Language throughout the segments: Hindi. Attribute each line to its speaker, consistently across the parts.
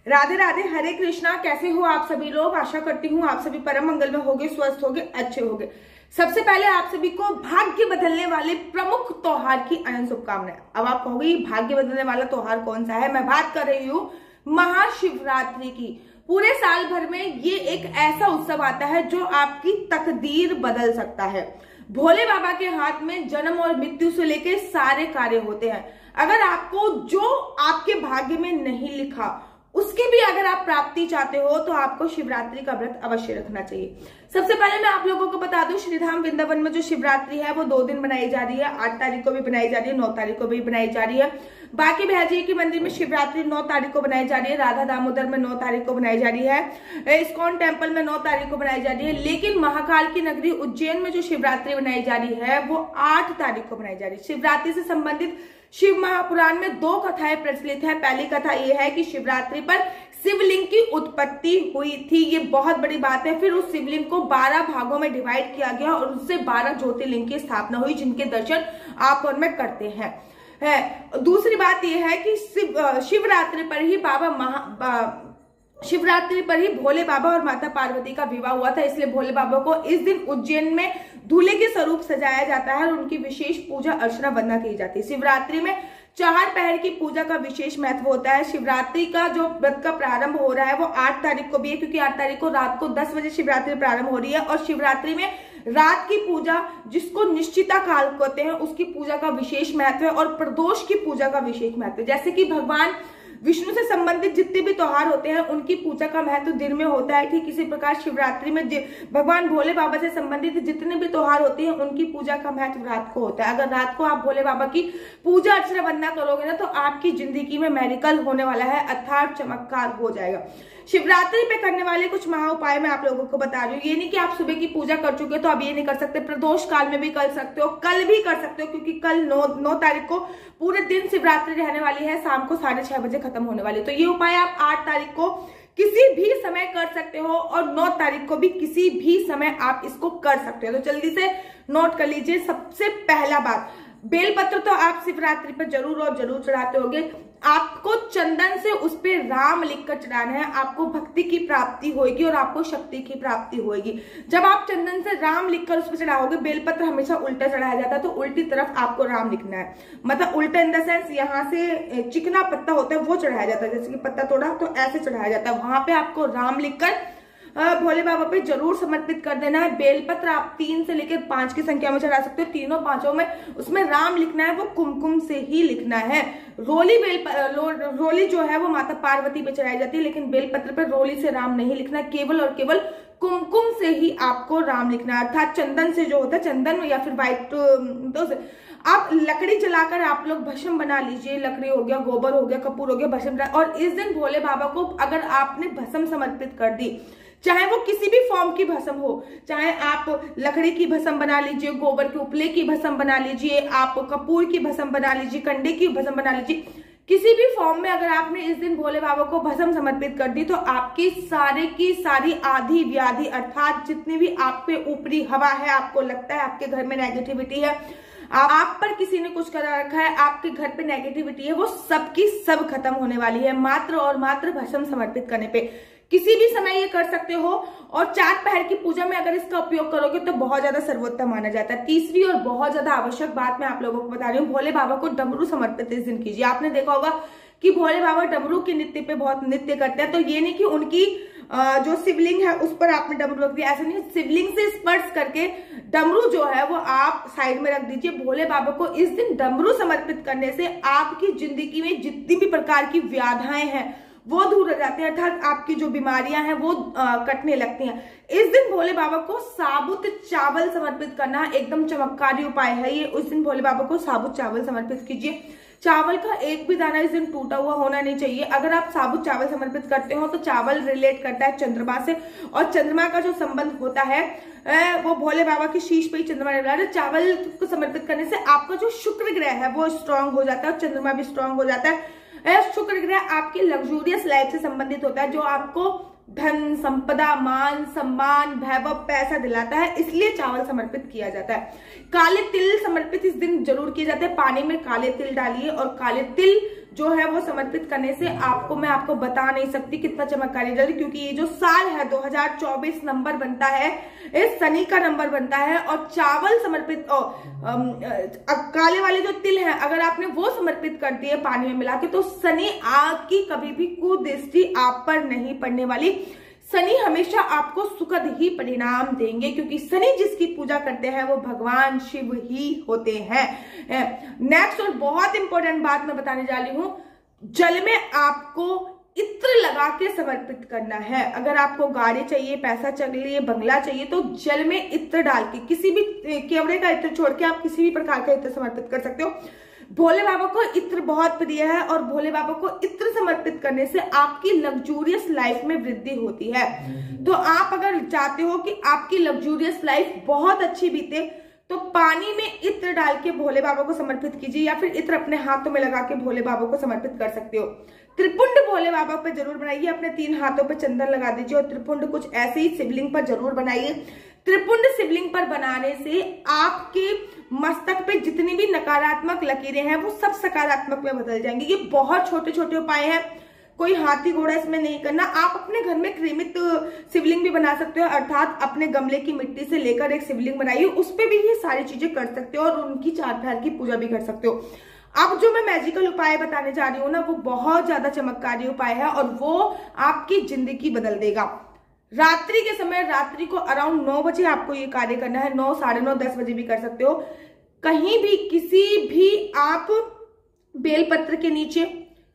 Speaker 1: राधे राधे, हरे कृष्णा। कैसे हो आप सभी लोग? आशा करती हूँ आप सभी परम मंगल में होगे, स्वस्थ होगे, अच्छे होगे। सबसे पहले आप सभी को भाग्य बदलने वाले प्रमुख त्योहार की अनंत शुभकामनाएं। अब आप कहोगे भाग्य बदलने वाला त्योहार कौन सा है? मैं बात कर रही हूँ महाशिवरात्रि की। पूरे साल भर में ये एक ऐसा उत्सव आता है जो आपकी तकदीर बदल सकता है। भोले बाबा के हाथ में जन्म और मृत्यु से लेकर सारे कार्य होते हैं। अगर आपको जो आपके भाग्य में नहीं लिखा उसकी भी अगर आप प्राप्ति चाहते हो तो आपको शिवरात्रि का व्रत अवश्य रखना चाहिए। सबसे पहले मैं आप लोगों को बता दूं, श्रीधाम वृंदावन में जो शिवरात्रि है वो 2 दिन बनाई जा रही है। 8 तारीख को भी बनाई जा रही है, 9 तारीख को भी बनाई जा रही है। बाकी भैया के मंदिर में शिवरात्रि 9 तारीख को बनाई जा रही है। राधा दामोदर में 9 तारीख को बनाई जा रही है। इस्कॉन टेम्पल में 9 तारीख को बनाई जा रही है। लेकिन महाकाल की नगरी उज्जैन में जो शिवरात्रि बनाई जा रही है वो 8 तारीख को बनाई जा रही है। शिवरात्रि से संबंधित शिव महापुराण में 2 कथाएं प्रचलित है। पहली कथा यह है कि शिवरात्रि पर शिवलिंग की उत्पत्ति हुई थी, ये बहुत बड़ी बात है। फिर उस शिवलिंग को 12 भागों में डिवाइड किया गया और उससे 12 ज्योतिर्लिंग की स्थापना हुई, जिनके दर्शन आप उनमें करते हैं। दूसरी बात यह है कि शिवरात्रि पर ही भोले बाबा और माता पार्वती का विवाह हुआ था। इसलिए भोले बाबा को इस दिन उज्जैन में दूल्हे के स्वरूप सजाया जाता है और उनकी विशेष पूजा अर्चना वंदना की जाती है। शिवरात्रि में 4 पहर की पूजा का विशेष महत्व होता है। शिवरात्रि का जो व्रत का प्रारंभ हो रहा है वो 8 तारीख को भी है, क्योंकि 8 तारीख को रात को 10 बजे शिवरात्रि प्रारंभ हो रही है। और शिवरात्रि में रात की पूजा, जिसको निश्चिता काल कहते हैं, उसकी पूजा का विशेष महत्व है। और प्रदोष की पूजा का विशेष महत्व है। जैसे कि भगवान विष्णु से संबंधित जितने भी त्योहार होते हैं उनकी पूजा का महत्व दिन में होता है। ठीक इसी प्रकार शिवरात्रि में भगवान भोले बाबा से संबंधित जितने भी त्योहार होते हैं उनकी पूजा का महत्व रात को होता है। अगर रात को आप भोले बाबा की पूजा अर्चना वंदना करोगे ना तो आपकी जिंदगी में मेरिकल होने वाला है, अर्थात चमत्कार हो जाएगा। शिवरात्रि पे करने वाले कुछ महा उपाय मैं आप लोगों को बता रही हूँ। ये नहीं कि आप सुबह की पूजा कर चुके हो तो अब ये नहीं कर सकते, प्रदोष काल में भी कर सकते हो, कल भी कर सकते हो, क्योंकि कल 9 तारीख को पूरे दिन शिवरात्रि रहने वाली है, शाम को 6:30 बजे खत्म होने वाली है। तो ये उपाय आप 8 तारीख को किसी भी समय कर सकते हो और 9 तारीख को भी किसी भी समय आप इसको कर सकते हो। तो जल्दी से नोट कर लीजिए। सबसे पहला बात, बेलपत्र तो आप शिवरात्रि पर जरूर और जरूर चढ़ाते होगे। आपको चंदन से उस पे राम लिखकर चढ़ाना है। आपको भक्ति की प्राप्ति होगी और आपको शक्ति की प्राप्ति होगी। जब आप चंदन से राम लिखकर उस पर चढ़ाओगे, बेलपत्र हमेशा उल्टा चढ़ाया जाता है, तो उल्टी तरफ आपको राम लिखना है। मतलब उल्टा इन द सेंस, यहाँ से चिकना पत्ता होता है वो चढ़ाया जाता है, जैसे कि पत्ता तोड़ा तो ऐसे चढ़ाया जाता है। वहां पे आपको राम लिखकर भोले बाबा पे जरूर समर्पित कर देना है। बेलपत्र आप 3 से लेकर 5 की संख्या में चढ़ा सकते हो। तीनों 5 में उसमें राम लिखना है, वो कुमकुम से ही लिखना है। रोली जो है वो माता पार्वती पे चढ़ाई जाती है, लेकिन बेलपत्र पर रोली से राम नहीं लिखना, केवल और केवल कुमकुम से ही आपको राम लिखना है। अर्थात चंदन से जो होता है, चंदन या फिर व्हाइट आप लकड़ी जलाकर आप लोग भस्म बना लीजिए। लकड़ी हो गया, गोबर हो गया, कपूर हो गया, भस्म। और इस दिन भोले बाबा को अगर आपने भस्म समर्पित कर दी, चाहे वो किसी भी फॉर्म की भस्म हो, चाहे आप लकड़ी की भस्म बना लीजिए, गोबर के उपले की भस्म बना लीजिए, आप कपूर की भस्म बना लीजिए, कंडे की भस्म बना लीजिए, किसी भी फॉर्म में अगर आपने इस दिन भोले बाबा को भस्म समर्पित कर दी तो आपकी सारे की सारी आधी व्याधि, अर्थात जितनी भी आप पे ऊपरी हवा है, आपको लगता है आपके घर में नेगेटिविटी है, आप पर किसी ने कुछ करा रखा है, आपके घर पे नेगेटिविटी है, वो सब की सब खत्म होने वाली है मात्र और मात्र भस्म समर्पित करने पे। किसी भी समय ये कर सकते हो। और 4 पहर की पूजा में अगर इसका उपयोग करोगे तो बहुत ज्यादा सर्वोत्तम माना जाता है। तीसरी और बहुत ज्यादा आवश्यक बात मैं आप लोगों को बता रही हूँ, भोले बाबा को डमरू समर्पित इस दिन कीजिए। आपने देखा होगा कि भोले बाबा डमरू के नृत्य पे बहुत नृत्य करते हैं। तो ये नहीं कि उनकी जो शिवलिंग है उस पर आपने डमरू रख दिया, ऐसा नहीं। शिवलिंग से स्पर्श करके डमरू जो है वो आप साइड में रख दीजिए। भोले बाबा को इस दिन डमरू समर्पित करने से आपकी जिंदगी में जितनी भी प्रकार की व्याधाएं हैं वो दूर हो जाती है, अर्थात आपकी जो बीमारियां हैं वो कटने लगती हैं। इस दिन भोले बाबा को साबुत चावल समर्पित करना एकदम चमत्कारी उपाय है ये। उस दिन भोले बाबा को साबुत चावल समर्पित कीजिए। चावल का एक भी दाना इस दिन टूटा हुआ होना नहीं चाहिए। अगर आप साबुत चावल समर्पित करते हो तो चावल रिलेट करता है चंद्रमा से, और चंद्रमा का जो संबंध होता है वो भोले बाबा की शीश पे ही चंद्रमा निकला है। चावल को समर्पित करने से आपका जो शुक्र ग्रह है वो स्ट्रांग हो जाता है और चंद्रमा भी स्ट्रांग हो जाता है। शुक्र ग्रह आपकी लग्जूरियस लाइफ से संबंधित होता है, जो आपको धन, संपदा, मान, सम्मान, वैभव, पैसा दिलाता है, इसलिए चावल समर्पित किया जाता है। काले तिल समर्पित इस दिन जरूर किए जाते हैं। पानी में काले तिल डालिए और काले तिल जो है वो समर्पित करने से मैं आपको बता नहीं सकती कितना चमत्कारी जल्दी, क्योंकि ये जो साल है 2024 नंबर बनता है, इस शनि का नंबर बनता है। और चावल समर्पित काले वाले जो तिल है, अगर आपने वो समर्पित कर दिए पानी में मिला के, तो शनि आग की कभी भी कुदृष्टि आप पर नहीं पड़ने वाली। शनि हमेशा आपको सुखद ही परिणाम देंगे, क्योंकि शनि जिसकी पूजा करते हैं वो भगवान शिव ही होते हैं। नेक्स्ट और बहुत इंपॉर्टेंट बात मैं बताने जा रही हूं, जल में आपको इत्र लगा के समर्पित करना है। अगर आपको गाड़ी चाहिए, पैसा चाहिए, बंगला चाहिए, तो जल में इत्र डाल के, किसी भी केवड़े का इत्र छोड़ के आप किसी भी प्रकार का इत्र समर्पित कर सकते हो। भोले बाबा को इत्र बहुत प्रिय है और भोले बाबा को इत्र समर्पित करने से आपकी लग्जूरियस लाइफ में वृद्धि होती है। तो आप अगर चाहते हो कि आपकी लग्जूरियस लाइफ बहुत अच्छी बीते, तो पानी में इत्र डाल के भोले बाबा को समर्पित कीजिए, या फिर इत्र अपने हाथों में लगा के भोले बाबा को समर्पित कर सकते हो। त्रिपुंड भोले बाबा पे जरूर बनाइए, अपने 3 हाथों पे चंदन लगा दीजिए और त्रिपुंड कुछ ऐसे ही शिवलिंग पर जरूर बनाइए। त्रिपुंड शिवलिंग पर बनाने से आपके मस्तक पे जितनी भी नकारात्मक लकीरें हैं वो सब सकारात्मक में बदल जाएंगी। ये बहुत छोटे छोटे उपाय हैं, कोई हाथी घोड़ा इसमें नहीं करना। आप अपने घर में क्रीमित शिवलिंग भी बना सकते हो, अर्थात अपने गमले की मिट्टी से लेकर एक शिवलिंग बनाइए, उस पर भी ये सारी चीजें कर सकते हो और उनकी 4 पैर की पूजा भी कर सकते हो। अब जो मैं मैजिकल उपाय बताने जा रही हूँ ना, वो बहुत ज्यादा चमत्कारी उपाय है और वो आपकी जिंदगी बदल देगा। रात्रि के समय, रात्रि को अराउंड 9 बजे आपको ये कार्य करना है, 9, 9:30, 10 बजे भी कर सकते हो। कहीं भी किसी भी आप बेलपत्र के नीचे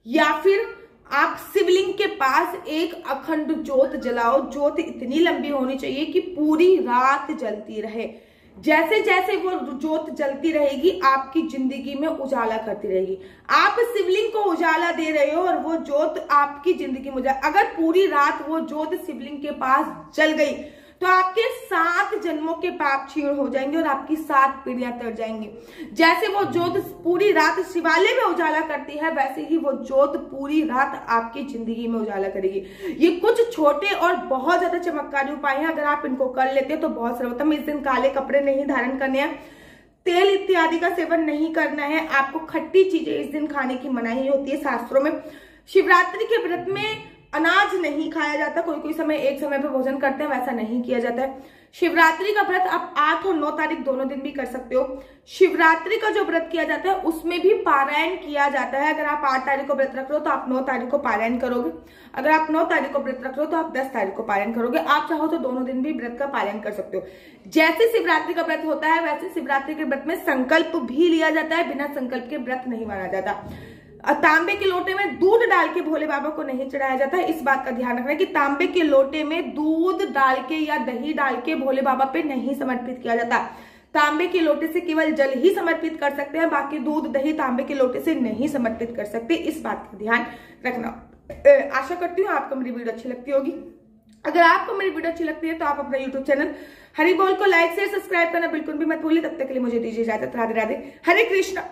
Speaker 1: या फिर आप शिवलिंग के पास एक अखंड ज्योत जलाओ। ज्योत इतनी लंबी होनी चाहिए कि पूरी रात जलती रहे। जैसे जैसे वो ज्योत जलती रहेगी आपकी जिंदगी में उजाला करती रहेगी। आप शिवलिंग को उजाला दे रहे हो और वो ज्योत आपकी जिंदगी में अगर पूरी रात वो ज्योत शिवलिंग के पास जल गई तो आपके 7 जन्मों के पाप क्षीण हो जाएंगे और आपकी 7 पीढ़ियां तर जाएंगी। जैसे वो ज्योत पूरी रात शिवालय में उजाला करती है, वैसे ही वो ज्योत पूरी रात आपकी जिंदगी में उजाला करेगी। ये कुछ छोटे और बहुत ज्यादा चमत्कारी उपाय हैं, अगर आप इनको कर लेते हैं तो बहुत सर्वोत्तम। इस दिन काले कपड़े नहीं धारण करने हैं, तेल इत्यादि का सेवन नहीं करना है, आपको खट्टी चीजें इस दिन खाने की मनाही होती है शास्त्रों में। शिवरात्रि के व्रत में अनाज नहीं खाया जाता, कोई समय एक समय पे भोजन करते हैं, वैसा नहीं किया जाता है। शिवरात्रि का व्रत आप 8 और 9 तारीख दोनों दिन भी कर सकते हो। शिवरात्रि का जो व्रत किया जाता है उसमें भी पारायण किया जाता है। अगर आप 8 तारीख को व्रत रख रहे हो तो आप 9 तारीख को पारायण करोगे, अगर आप 9 तारीख को व्रत रख रहे हो तो आप 10 तारीख को पारायण करोगे। आप चाहो तो दोनों दिन भी व्रत का पालन कर सकते हो। जैसे शिवरात्रि का व्रत होता है वैसे शिवरात्रि के व्रत में संकल्प भी लिया जाता है, बिना संकल्प के व्रत नहीं माना जाता। तांबे के लोटे में दूध डाल के भोले बाबा को नहीं चढ़ाया जाता है। इस बात का ध्यान रखना कि तांबे के लोटे में दूध डाल के या दही डाल के भोले बाबा पे नहीं समर्पित किया जाता। तांबे के लोटे से केवल जल ही समर्पित कर सकते हैं, बाकी दूध दही तांबे के लोटे से नहीं समर्पित कर सकते। इस बात का ध्यान रखना। आशा करती हूँ आपको मेरी वीडियो अच्छी लगती होगी। अगर आपको मेरी वीडियो अच्छी लगती है तो आप अपना यूट्यूब चैनल हरि बोल को लाइक शेयर सब्सक्राइब करना बिल्कुल भी मत भूलिए। तब तक के लिए मुझे दीजिए इजाजत। राधे राधे, हरे कृष्णा।